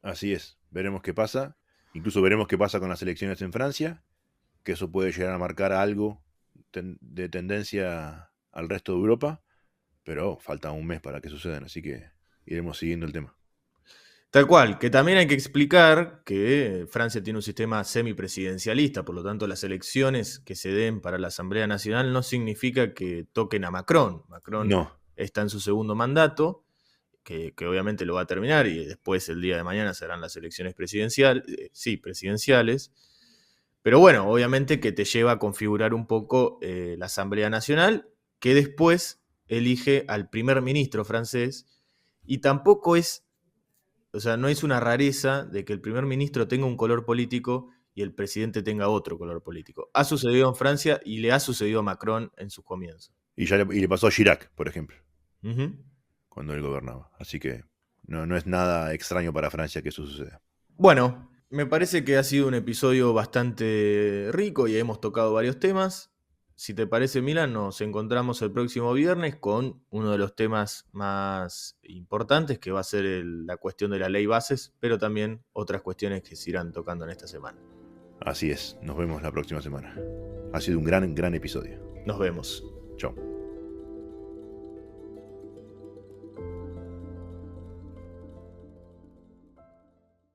Así es, veremos qué pasa. Incluso veremos qué pasa con las elecciones en Francia, que eso puede llegar a marcar algo de tendencia al resto de Europa, pero falta un mes para que sucedan, así que iremos siguiendo el tema. Tal cual, que también hay que explicar que Francia tiene un sistema semipresidencialista, por lo tanto las elecciones que se den para la Asamblea Nacional no significa que toquen a Macron. Macron No, está en su segundo mandato, que obviamente lo va a terminar y después el día de mañana serán las elecciones presidenciales. Pero bueno, obviamente que te lleva a configurar un poco la Asamblea Nacional, que después elige al primer ministro francés, y tampoco es, o sea, no es una rareza de que el primer ministro tenga un color político y el presidente tenga otro color político. Ha sucedido en Francia y le ha sucedido a Macron en sus comienzos. y le pasó a Chirac, por ejemplo, Uh-huh. cuando él gobernaba. Así que no es nada extraño para Francia que eso suceda. Bueno, me parece que ha sido un episodio bastante rico y hemos tocado varios temas. Si te parece, Milan, nos encontramos el próximo viernes con uno de los temas más importantes, que va a ser la cuestión de la ley bases, pero también otras cuestiones que se irán tocando en esta semana. Así es, nos vemos la próxima semana. Ha sido un gran episodio. Nos vemos. Chao.